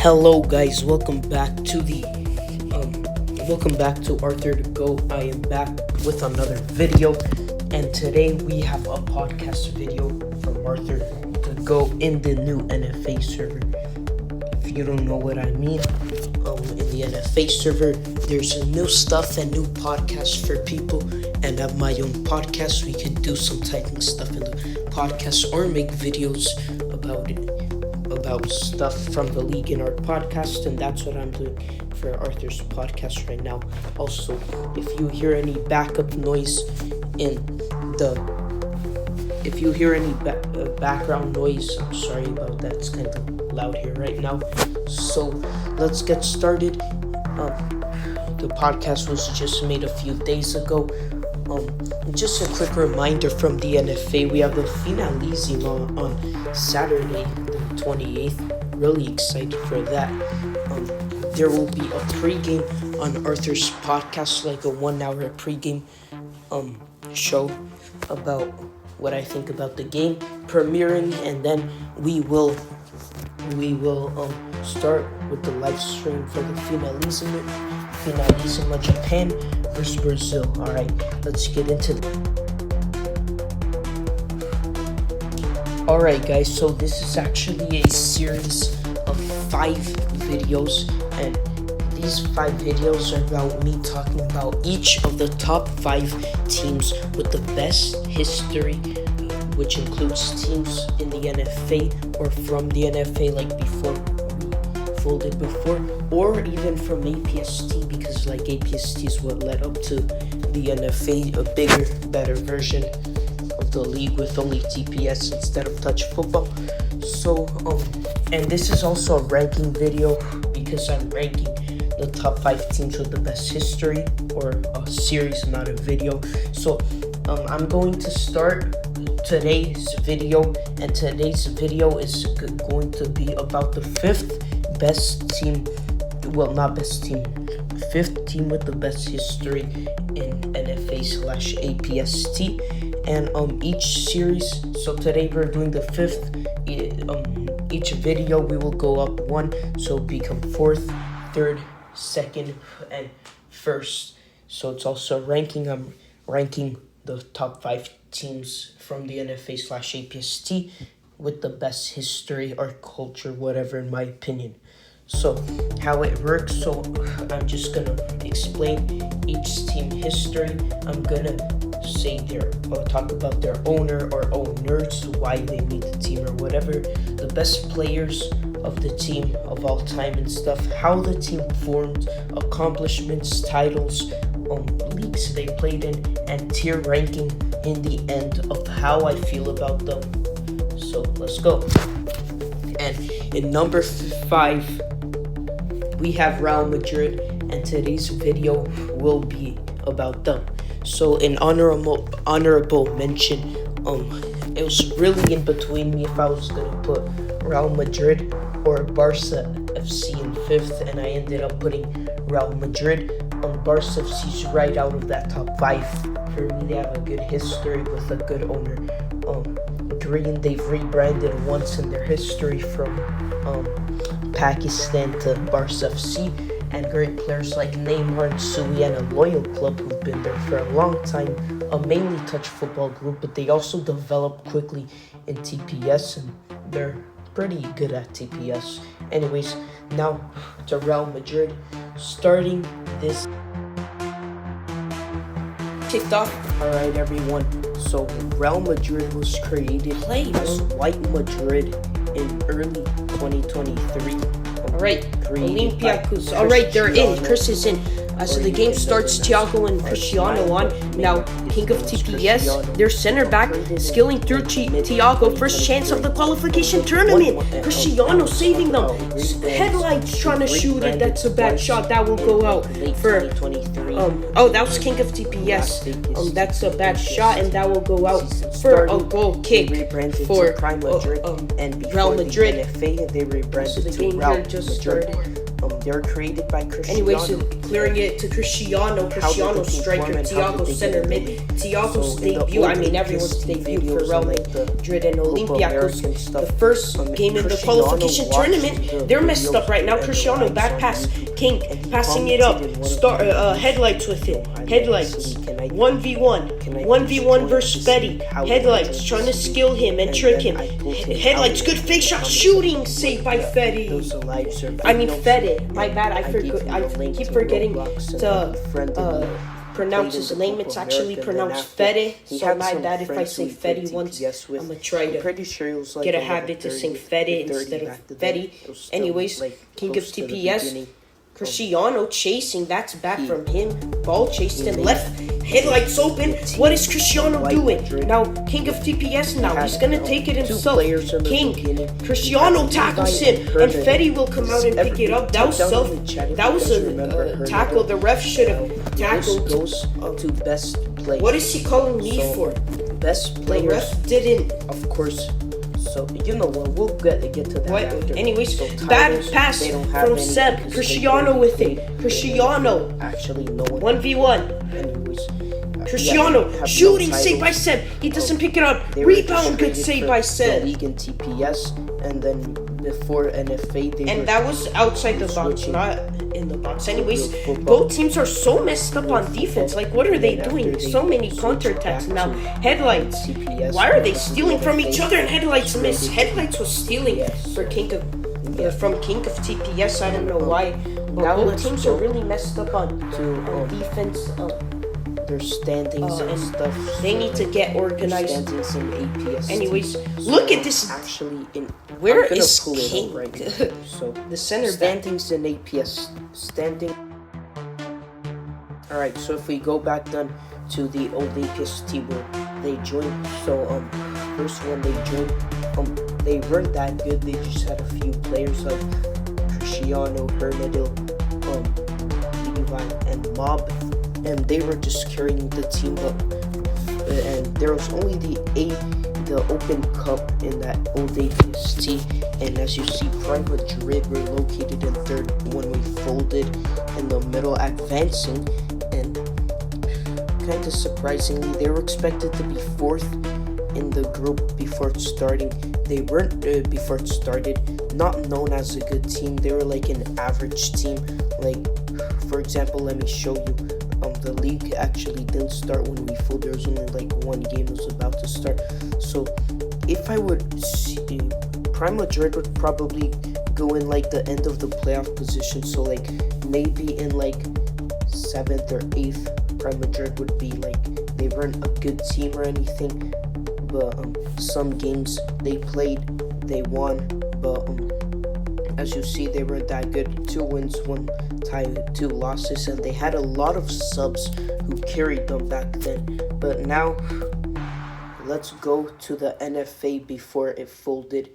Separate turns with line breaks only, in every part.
Hello guys, welcome back to Arthur to Go. I am back with another video, and today we have a podcast video from Arthur to Go in the new NFA server. If you don't know what I mean, in the NFA server, there's new stuff and new podcasts for people, and at my own podcast, we can do some typing stuff in the podcast or make videos about stuff from the league in our podcast, and that's what I'm doing for Arthur's podcast right now. Also, if you hear any backup noise background noise, I'm sorry about that. It's kind of loud here right now. So let's get started. The podcast was just made a few days ago. Just a quick reminder from the NFA, we have the finalissimo on Saturday the 28th. Really excited for that. There will be a pregame on Arthur's podcast, like a 1-hour pregame show about what I think about the game premiering, and then we will start with the live stream for the finalissimo Japan versus Brazil. Alright, let's get into it. Alright guys, so this is actually a series of 5 videos, and these 5 videos are about me talking about each of the top 5 teams with the best history, which includes teams in the NFA or from the NFA, like before we folded before, or even from APST, because like APST is what led up to the NFA, a bigger, better version of the league with only TPS instead of touch football. So and this is also a ranking video because I'm ranking the top 5 teams with the best history, or a series, not a video. So I'm going to start today's video, and today's video is going to be about the 5th best team, well, not best team, 5th team with the best history in NFA/APST, and each series. So today we're doing the 5th. Each video we will go up 1, so become 4th, 3rd, 2nd, and 1st. So it's also ranking. I'm ranking the top 5 teams from the NFA/APST with the best history or culture, whatever, in my opinion. So how it works, so I'm just gonna explain each team history. I'm gonna say talk about their owner or owners, why they made the team or whatever, the best players of the team of all time and stuff, how the team formed, accomplishments, titles, leagues they played in, and tier ranking in the end of how I feel about them. So let's go. And in number 5, we have Real Madrid, and today's video will be about them. So in honorable mention, it was really in between me if I was gonna put Real Madrid or Barca FC in 5th, and I ended up putting Real Madrid. Barca FC's right out of that top 5. For me, they have a good history with a good owner. Green, they've rebranded once in their history from Pakistan to Barca FC, and great players like Neymar and Sui, and a loyal club who've been there for a long time, a mainly touch football group, but they also developed quickly in TPS, and they're pretty good at TPS. Anyways, now to Real Madrid, starting this kicked off. Alright everyone, so Real Madrid was created as White Madrid in early 2023.
Alright, Olympiacos. Alright, they're in. Chris is in. So the game starts, Thiago and Cristiano on. Now, King of TPS, their center back, skilling through Thiago. First chance of the qualification tournament. Cristiano saving them. Headlights trying to shoot it. That's a bad shot. That will go out for... that was King of TPS. That's a bad shot, and that will go out for a goal kick for Real Madrid.
They rebranded
So the game here just started.
They were created by Cristiano.
Anyways, clearing it to Cristiano. Cristiano striker, Thiago center mid. Thiago's debut. I mean, everyone's debut for Real Madrid and Olympiacos. The first game in the qualification tournament. They're messed up right now. Cristiano, bad pass. King passing it up. Headlights with it. Headlights. 1v1 versus Fetty. Headlights trying to skill him and trick him. Headlights, good fake shot, shooting, saved by Fetty. I mean Fetty. My bad. I keep forgetting to pronounce his name. It's actually pronounced Fetty. So my bad if I say Fetty once. I'm gonna try to get a habit to saying Fetty instead of Fetty. Anyways, King of TPS. Cristiano chasing, that's back from him. Ball chased and left. Headlights open. What is Cristiano doing? Now, King of TPS now. He's gonna take it himself. King. Cristiano tackles him. And Fetty will come out and pick it up. That was a tackle. The ref should have tackled.
To best player.
What is he calling me for?
Best player.
The ref didn't.
Of course. So, you know what, we'll get to that after.
Anyways, bad pass from Seb. Cristiano with it. Cristiano.
Actually, no one.
1v1.
Anyways.
Cristiano. Shooting, saved by Seb. He doesn't pick it up. Rebound, good save by Seb.
League and TPS, and then before NFA,
and that was outside the box, not in the box. Anyways, both teams are so messed up on defense. Like, what are they doing? So many counterattacks now. Headlights. Why are they stealing from each other? And Headlights miss. Headlights was stealing from King of TPS. I don't know why. But both teams are really messed up on defense.
Their standings and stuff.
They need to get organized.
Standings in APST.
Anyways, look at this.
Actually,
where is King?
Right now. So
the center
standings in APS standing. All right. So if we go back then to the old APST where they joined. So first when they joined, they weren't that good. They just had a few players like Cristiano, Hernadil, Levi, and Mob. And they were just carrying the team up, and there was only the Open Cup in that old APST, and as you see, Prime Madrid were located in third when we folded in the middle, advancing, and kind of surprisingly, they were expected to be fourth in the group before it starting. They weren't before it started, not known as a good team. They were like an average team. Like, for example, let me show you. The league actually didn't start when we folded. There was only like one game was about to start. So if I would see, Prime Madrid would probably go in like the end of the playoff position. So like maybe in like 7th or 8th, Prime Madrid would be like, they weren't a good team or anything. But some games they played, they won. But as you see, they weren't that good. 2 wins, 1 tie, 2 losses, and they had a lot of subs who carried them back then. But now, let's go to the NFA before it folded.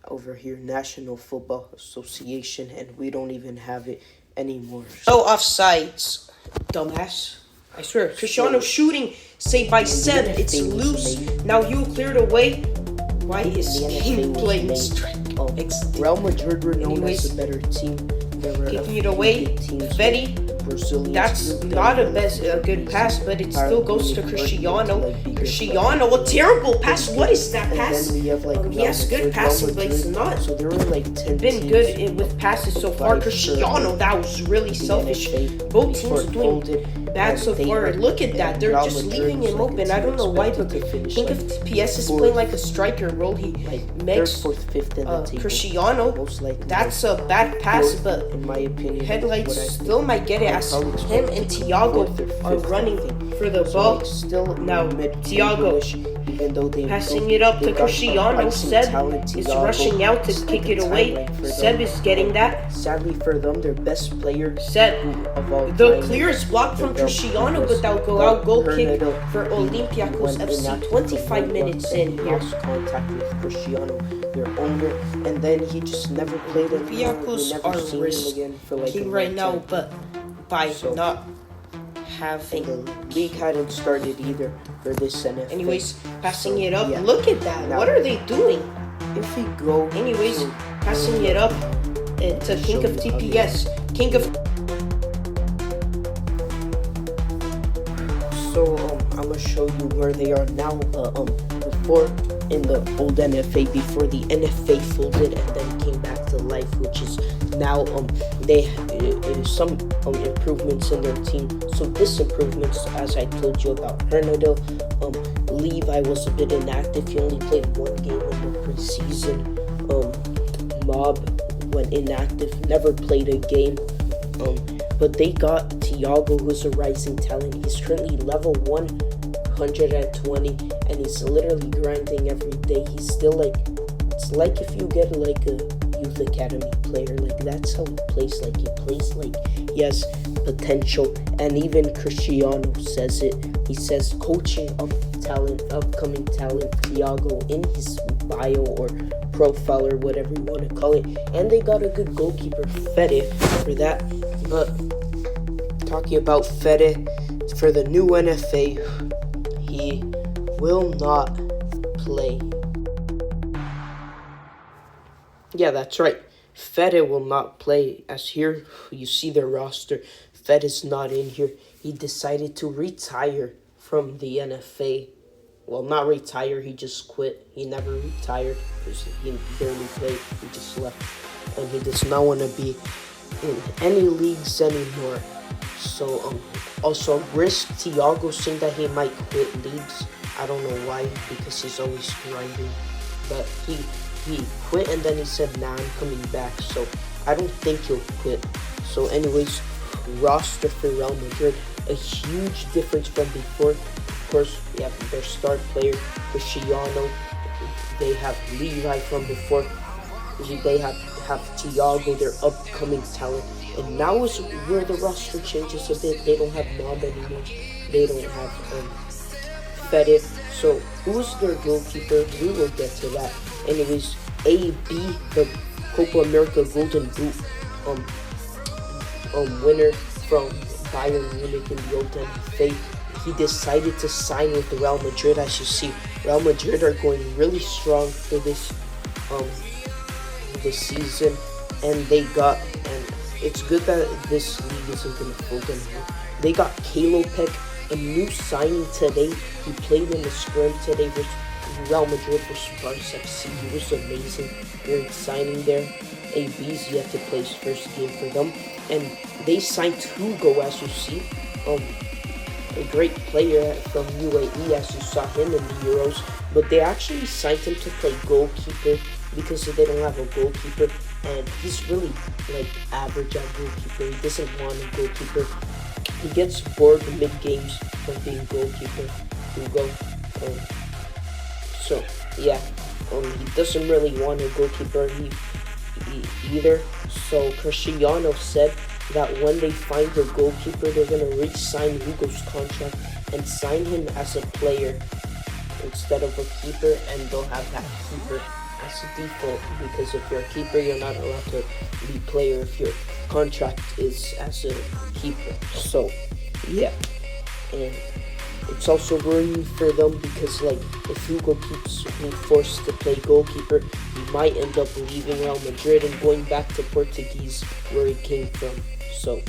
Over here, National Football Association, and we don't even have it anymore.
No offsides, dumbass. I swear, Cristiano shooting, saved by Seb. It's loose. Now you cleared away. Why is King playing strike?
Real Madrid were known as a better team.
Kicking it away, Fetty. That's not a good pass, but it still goes to Cristiano. Cristiano, a terrible pass. What is that pass? Yes, good passing, but it's not.
So there were like 10
been good with passes so far. Cristiano, that was really selfish. Both teams doing bad so far. Look at that. They're just leaving him open. I don't know why, but King of TPS is playing like a striker role. He makes Cristiano. That's a bad pass, but
in my opinion,
Headlights still might get it as him and Thiago are running for the ball. Now Thiago
even though they
passing it up to Cristiano. Seb is rushing out to kick it away. Seb is getting that.
Sadly for them, their best player,
Seb, the clear is blocked from Cristiano, but they'll go out. Goal kick for Olympiacos FC. 25 minutes in here.
Lost contact with Cristiano, their owner, and then he just never played it.
Olympiacos are risking right now, but by not having
the league hadn't started either for this NFA.
Anyways, passing it up. Look at that. Now, what are they doing?
If we go,
anyways, passing it up. to King of TPS. King of.
So I'm gonna show you where they are now. Before in the old NFA, before the NFA folded and then came back to life, which is now they some improvements in their team. So this improvements, as I told you about Hernadil, Levi was a bit inactive. He only played one game in the preseason. Mob went inactive, never played a game. But they got Thiago, who's a rising talent. He's currently level 120, and he's literally grinding every day. He's still like, it's like if you get like a youth academy player, like that's how he plays. Like he plays like he has potential, and even Cristiano says it. He says coaching upcoming talent Thiago in his bio or profile or whatever you want to call it. And they got a good goalkeeper, Fede, for that. But talking about Fede, for the new NFA, he will not play. Yeah, that's right. Fede will not play. As here, you see their roster. Fede is not in here. He decided to retire from the NFA. Well, not retire, he just quit. He never retired because he barely played. He just left. And he does not want to be in any leagues anymore. So, also risk Thiago saying that he might quit leagues. I don't know why, because he's always grinding. But he quit and then he said, nah, I'm coming back. So, I don't think he'll quit. So, anyways, roster for Real Madrid, a huge difference from before. Of course, we have their star player, Cristiano. They have Levi from before. They have Thiago, their upcoming talent. And now is where the roster changes a bit. They don't have Mob anymore. They don't have Fede. So who's their goalkeeper? We will get to that. Anyways, AB, the Copa America Golden Boot winner from Bayern Munich in the old NFA. He decided to sign with the Real Madrid. As you see, Real Madrid are going really strong for this season, and it's good that this league isn't going to fold anymore. They got Kalo Peck, a new signing today. He played in the scrim today versus Real Madrid versus Barca FC. He was amazing. Great signing there. AB's yet to play his first game for them, and they signed Hugo, as you see. A great player from UAE, as you saw him in the Euros, but they actually signed him to play goalkeeper because they don't have a goalkeeper, and he's really like average at goalkeeper. He doesn't want a goalkeeper. He gets bored mid games from being goalkeeper. Hugo. So yeah, he doesn't really want a goalkeeper either. So Cristiano said that when they find a goalkeeper, they're going to re-sign Hugo's contract and sign him as a player instead of a keeper, and they'll have that keeper as a default, because if you're a keeper, you're not allowed to be player if your contract is as a keeper. So, yeah. And it's also worrying for them because, like, if Hugo keeps being forced to play goalkeeper, he might end up leaving Real Madrid and going back to Portuguese where he came from. So,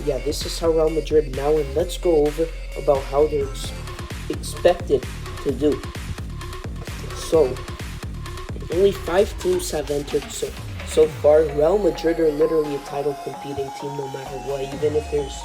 yeah, this is how Real Madrid now, and let's go over about how they're expected to do. So, only 5 teams have entered so far. Real Madrid are literally a title competing team no matter what, even if there's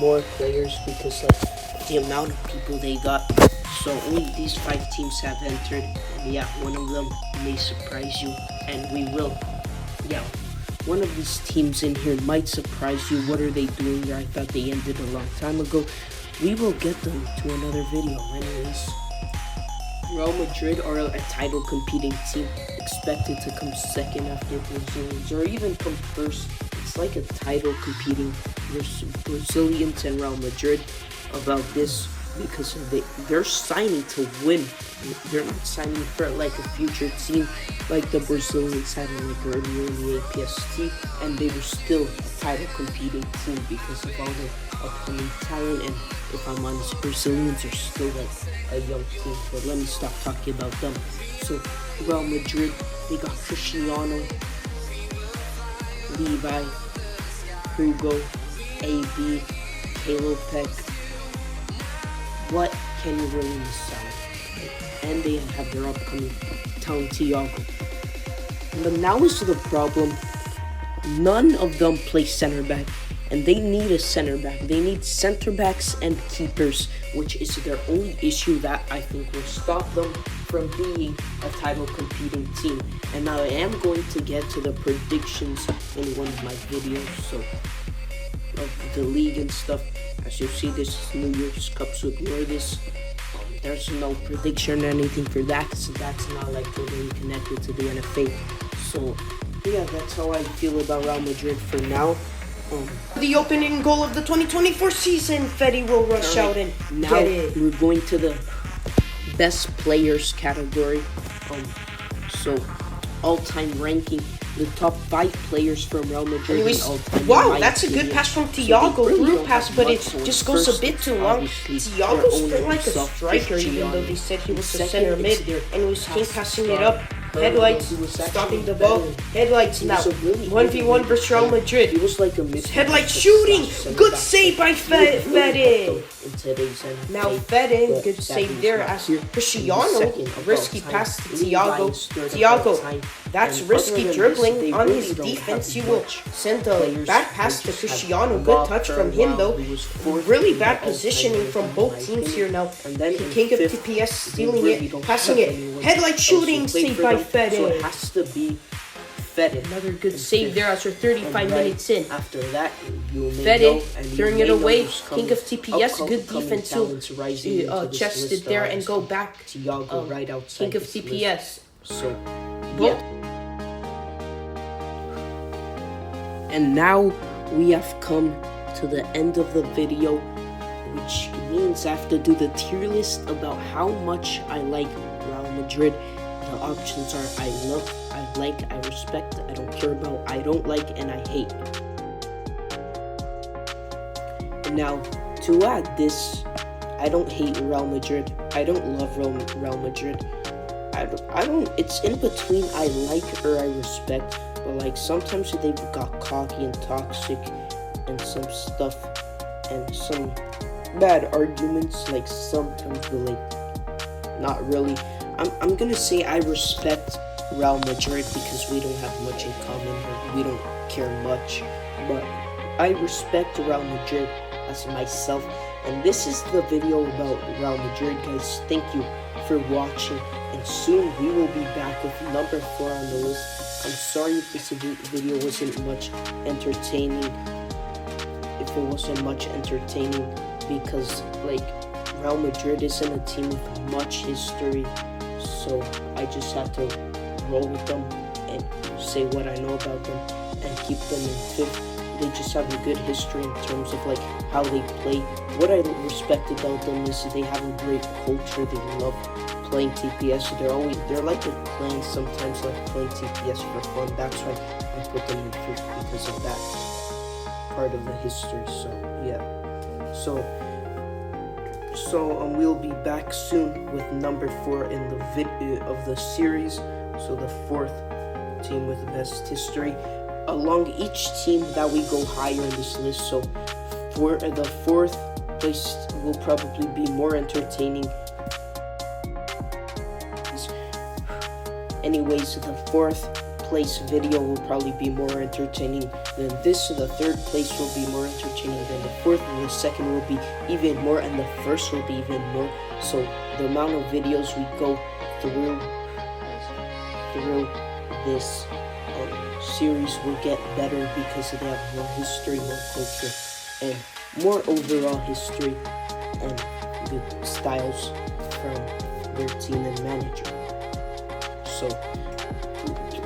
more players, because like the amount of people they got. So only these 5 teams have entered, and yeah, one of them may surprise you, and we will. Yeah, one of these teams in here might surprise you. What are they doing there? I thought they ended a long time ago. We will get them to another video. Anyways, Real Madrid are a title competing team, expected to come second after Brazilians, or even come first. It's like a title competing versus Brazilians and Real Madrid about this, because they're signing to win. They're not signing for like a future team like the Brazilians had like earlier in the APST, and they were still a title competing team because of all the upcoming talent. And if I'm honest, Brazilians are still like a young team, but let me stop talking about them. So Real Madrid, they got Cristiano,
Levi, Hugo, AB, Halo Peck. What can you really miss out? And they have their upcoming town Thiago. But now is the problem. None of them play center back, and they need a center back. They need center backs and keepers, which is their only issue that I think will stop them from being a title competing team. And now I am going to get to the predictions in one of my videos, so of the league and stuff. As you see, this is New Year's Cup, so ignore this. There's no prediction or anything for that, so that's not like totally connected to the NFA. So yeah, that's how I feel about Real Madrid for now. The opening goal of the 2024 season, Fetty will rush out and
now
get it.
we're going to the best players category. So all-time ranking, the top 5 players from Real Madrid.
Anyways,
all-time,
wow, that's a good pass from Thiago,
really
pass, but it
much
just
for
goes a
first,
bit too long.
obviously,
Thiago's
their
playing
owner
like a
himself,
striker, even
Cristiano.
though they said he was a
Second,
center mid,
it's their
and he was
pass
passing
star.
it up. Headlights,
He was
stopping
actually
the ball.
better.
Headlights
He
now.
was a really
1v1
good
versus Real Madrid.
He was like a mid.
Headlight shooting. Good save by Fetty. Now Fetty, good save there as Cristiano. Risky pass to Thiago. Thiago, that's risky dribbling on his defense. He will send a bad pass to Cristiano. Good touch from him though. Really bad positioning from both teams here now. The king of TPS stealing it, passing it. Headlight shooting, saved by Fetty.
So it has to be Fetty.
Another good save there as we're 35 minutes in.
After that, you may
Fetty,
know, and you
throwing
may
it
know
away.
who's coming.
King of TPS, good
Upcoming
defense
talents rising into
to
this
chest
list
it there
are
and go back.
Thiago right outside
King of
this list.
TPS.
So,
Both.
yeah. And now we have come to the end of the video, which means I have to do the tier list about how much I like Real Madrid. The options are I love, I like, I respect, I don't care about, I don't like, and I hate. And now, to add this, I don't hate Real Madrid. I don't love Real Madrid. I don't, it's in between I like or I respect, but like sometimes they've got cocky and toxic and some stuff and some bad arguments, like sometimes they're like not really. I'm gonna say I respect Real Madrid because we don't have much in common or we don't care much, but I respect Real Madrid as myself. And this is the video about Real Madrid, guys. Thank you for watching, and soon we will be back with number 4 on the list. I'm sorry if this video wasn't much entertaining, because like Real Madrid isn't a team with much history, so I just had to roll with them and say what I know about them and keep them in 5th. They just have a good history in terms of like how they play. What I respect about them is they have a great culture. They love playing TPS. They're like a clan sometimes, like playing TPS for fun. That's why I put them in 5th, because of that part of the history. So yeah. So we'll be back soon with number 4 in the video of the series. So the 4th team with the best history. Along each team that we go higher in this list. So for the 4th place will probably be more entertaining. Anyways, the 4th place video will probably be more entertaining than this. So the 3rd place will be more entertaining than the 4th, and the 2nd will be even more, and the 1st will be even more. So the amount of videos we go through this series will get better because they have more history, more culture, and more overall history and good styles from their team and manager. So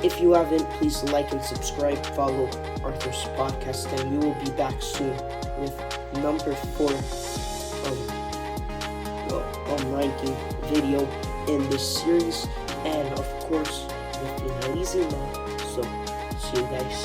if you haven't, please like and subscribe, follow Arthur's podcast, and we will be back soon with number 4 ranking video in this series, and of course with the Lazy Mom. So see you guys